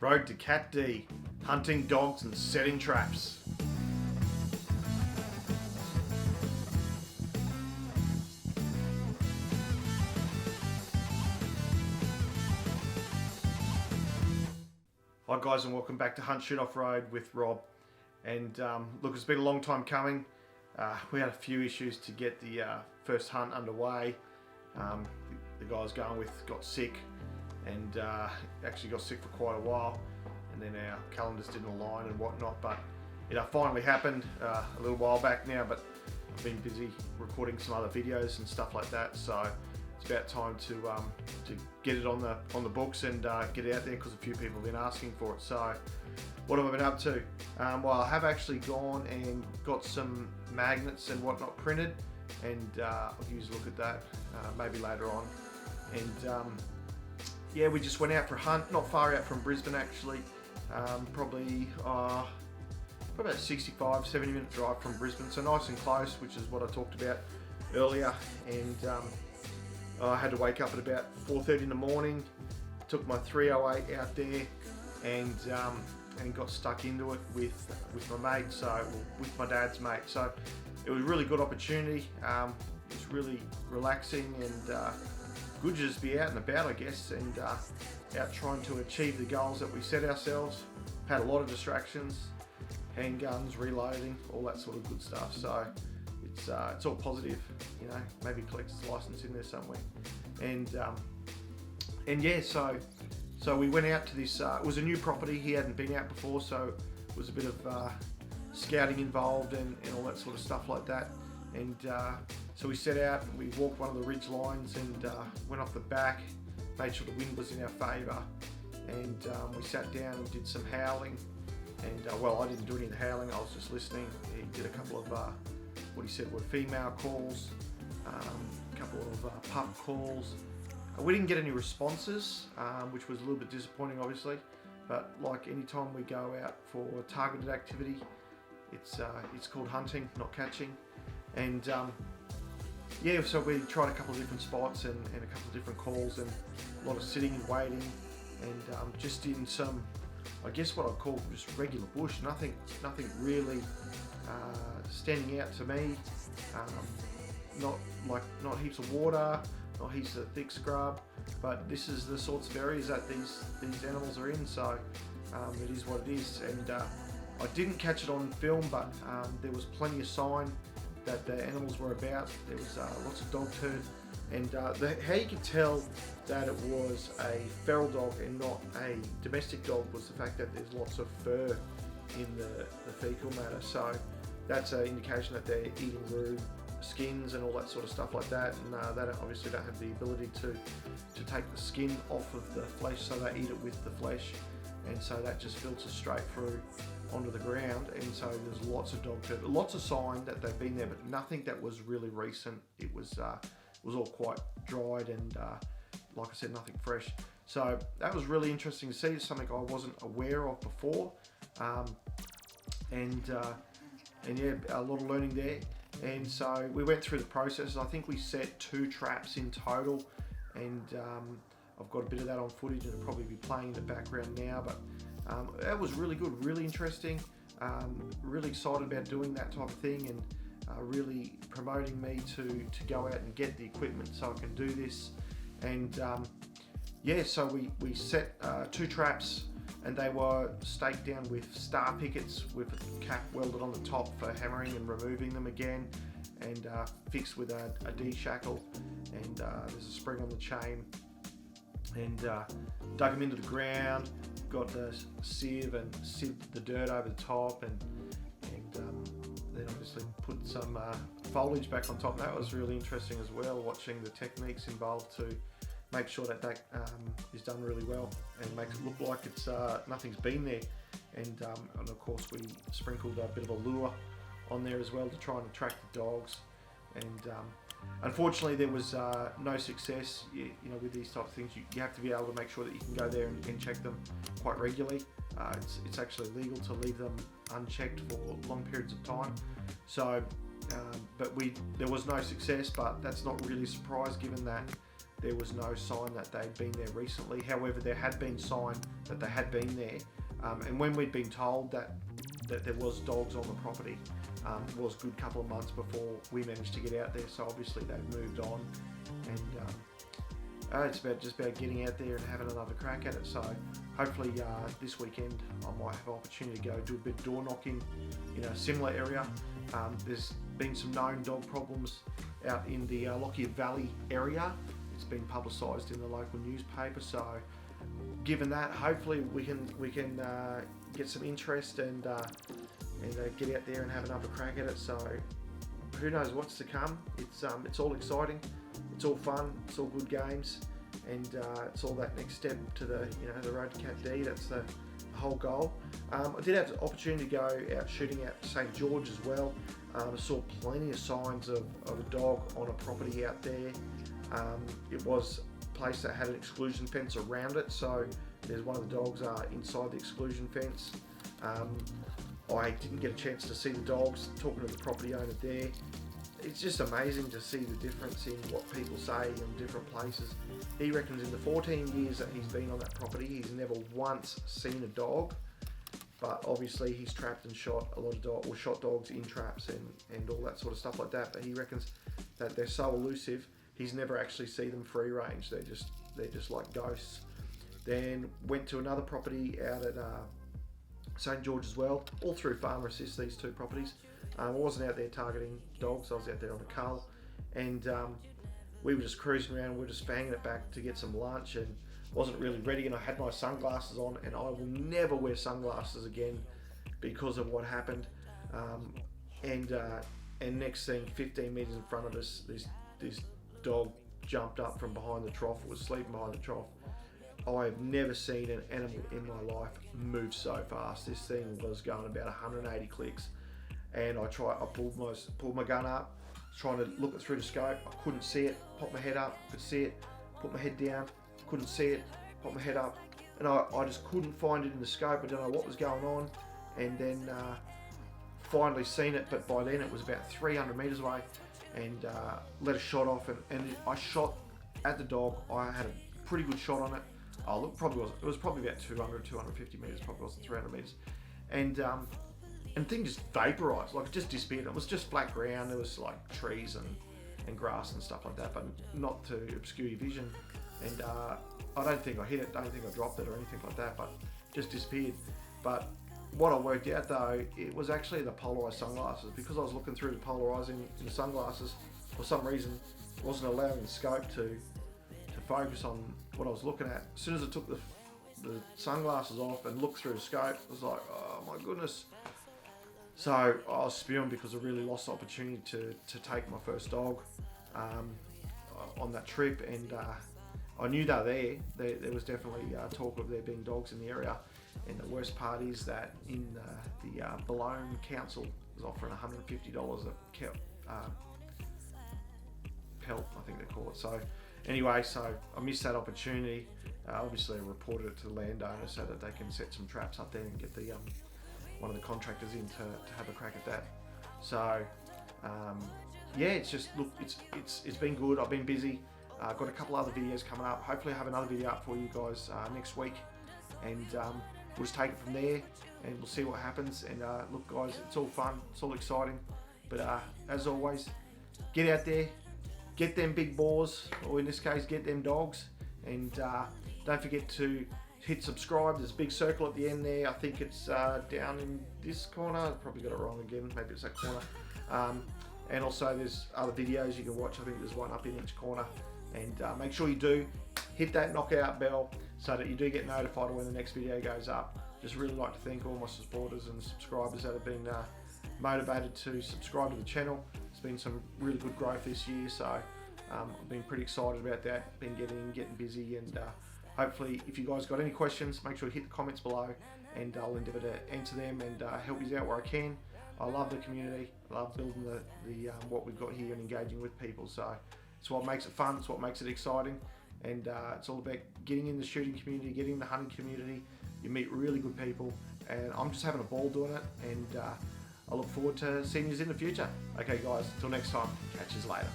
Road to Cat D, hunting dogs and setting traps. Hi guys, and welcome back to Hunt Shoot Off-Road with Rob. And look, it's been a long time coming. We had a few issues to get the first hunt underway. The guy I was going with got sick and actually got sick for quite a while, and then our calendars didn't align and whatnot, but it finally happened a little while back now. But I've been busy recording some other videos and stuff like that, so it's about time to get it on the books and get it out there, because a few people have been asking for it. So what have I been up to? Well, I have actually gone and got some magnets and whatnot printed, and I'll use a look at that maybe later on. And yeah, we just went out for a hunt, not far out from Brisbane actually, probably about 65-70 minute drive from Brisbane, so nice and close, which is what I talked about earlier. And I had to wake up at about 4:30 in the morning, took my 308 out there, and got stuck into it with my mate, with my dad's mate. So it was a really good opportunity. It was really relaxing and good to just be out and about, I guess, and out trying to achieve the goals that we set ourselves. Had a lot of distractions, handguns, reloading, all that sort of good stuff. So it's all positive, you know. Maybe collector's license in there somewhere. And yeah, so we went out to this. It was a new property. He hadn't been out before, so it was a bit of scouting involved and all that sort of stuff like that. And so we set out and we walked one of the ridge lines and went off the back, made sure the wind was in our favour, and we sat down and did some howling. And well, I didn't do any of the howling, I was just listening. He did a couple of what he said were female calls, a couple of pup calls. We didn't get any responses, which was a little bit disappointing obviously, but like any time we go out for targeted activity, it's called hunting, not catching. And yeah, so we tried a couple of different spots and a couple of different calls, and a lot of sitting and waiting, and just in some, I guess what I'd call just regular bush, nothing really standing out to me. Not heaps of water, not heaps of thick scrub, but this is the sorts of areas that these animals are in, so it is what it is. And I didn't catch it on film, but there was plenty of sign that the animals were about. There was lots of dog turd, and how you could tell that it was a feral dog and not a domestic dog was the fact that there's lots of fur in the fecal matter. So that's an indication that they're eating raw skins and all that sort of stuff like that, and they obviously don't have the ability to take the skin off of the flesh, so they eat it with the flesh, and so that just filters straight through onto the ground. And so there's lots of dog turd, lots of sign that they've been there, but nothing that was really recent. It was all quite dried and like I said, nothing fresh. So that was really interesting to see. It's something I wasn't aware of before, and yeah, a lot of learning there. And so we went through the process. I think we set 2 traps in total, and I've got a bit of that on footage and it'll probably be playing in the background now, but that was really good, really interesting, really excited about doing that type of thing, and really promoting me to go out and get the equipment so I can do this. And yeah, so we set 2 traps, and they were staked down with star pickets with a cap welded on the top for hammering and removing them again, and fixed with a D shackle, and there's a spring on the chain, and dug them into the ground, got the sieve and sieved the dirt over the top, and then obviously put some foliage back on top. That was really interesting as well, watching the techniques involved to make sure that is done really well and makes it look like it's nothing's been there. And of course we sprinkled a bit of a lure on there as well to try and attract the dogs. And unfortunately there was no success. You know, with these type of things, you have to be able to make sure that you can go there and check them quite regularly. It's actually legal to leave them unchecked for long periods of time. So, but there was no success, but that's not really a surprise given that there was no sign that they'd been there recently. However, there had been sign that they had been there, and when we'd been told that there was dogs on the property, it was a good couple of months before we managed to get out there. So obviously they've moved on, and it's just about getting out there and having another crack at it. So hopefully this weekend I might have an opportunity to go do a bit of door knocking in a similar area. There's been some known dog problems out in the Lockyer Valley area. It's been publicised in the local newspaper. So given that, hopefully we can get some interest and get out there and have another crack at it. So who knows what's to come. It's all exciting, it's all fun, it's all good games, and it's all that next step to the road to Cat D. That's the whole goal. I did have the opportunity to go out shooting at St George as well. I saw plenty of signs of a dog on a property out there. It was a place that had an exclusion fence around it, so there's one of the dogs inside the exclusion fence. I didn't get a chance to see the dogs. Talking to the property owner there, it's just amazing to see the difference in what people say in different places. He reckons in the 14 years that he's been on that property, he's never once seen a dog, but obviously he's trapped and shot a lot of dogs, or shot dogs in traps and all that sort of stuff like that. But he reckons that they're so elusive, he's never actually seen them free range. They're just like ghosts. Then went to another property out at St George as well, all through Farmer Assist, these two properties. I wasn't out there targeting dogs, I was out there on a cull, and we were just cruising around, we were just banging it back to get some lunch, and wasn't really ready, and I had my sunglasses on, and I will never wear sunglasses again because of what happened. And next thing, 15 metres in front of us, this dog jumped up from behind the trough, was sleeping behind the trough. I have never seen an animal in my life move so fast. This thing was going about 180 clicks, and I pulled my gun up, trying to look it through the scope. I couldn't see it. Popped my head up, could see it. Put my head down, couldn't see it. Popped my head up, and I just couldn't find it in the scope. I don't know what was going on, and then finally seen it. But by then it was about 300 metres away, and let a shot off, and I shot at the dog. I had a pretty good shot on it. Look, it was probably about 250 metres, probably wasn't 300 metres. And the thing just vaporised, like it just disappeared. It was just flat ground, there was like trees and grass and stuff like that, but not to obscure your vision. And I don't think I hit it, I don't think I dropped it or anything like that, but just disappeared. But what I worked out though, it was actually the polarised sunglasses, because I was looking through the polarising in the sunglasses. For some reason, it wasn't allowing the scope to focus on what I was looking at. As soon as I took the sunglasses off and looked through the scope, I was like, oh my goodness. So I was spewing because I really lost the opportunity to take my first dog on that trip, and I knew they were there. There was definitely talk of there being dogs in the area, and the worst part is that in the Boulogne Council was offering $150 a pelt, I think they call it. So anyway, so I missed that opportunity. Obviously I reported it to the landowner so that they can set some traps up there and get the one of the contractors in to have a crack at that. So yeah, it's just, look, it's been good. I've been busy. I've got a couple other videos coming up. Hopefully I have another video up for you guys next week, and we'll just take it from there and we'll see what happens. And look guys, it's all fun, it's all exciting, but as always, get out there, get them big boars, or in this case get them dogs, and don't forget to hit subscribe. There's a big circle at the end there. I think it's down in this corner. I probably got it wrong again, maybe it's that corner. And also there's other videos you can watch. I think there's one up in each corner, and make sure you do hit that knockout bell so that you do get notified when the next video goes up. Just really like to thank all my supporters and subscribers that have been motivated to subscribe to the channel. It's been some really good growth this year, so I've been pretty excited about that. Been getting busy, and hopefully if you guys got any questions, make sure you hit the comments below, and I'll endeavour to answer them and help you out where I can. I love the community. I love building the what we've got here and engaging with people. So it's what makes it fun. It's what makes it exciting, and it's all about getting in the shooting community, getting in the hunting community. You meet really good people, and I'm just having a ball doing it, and I look forward to seeing you in the future. Okay guys, till next time, catch you later.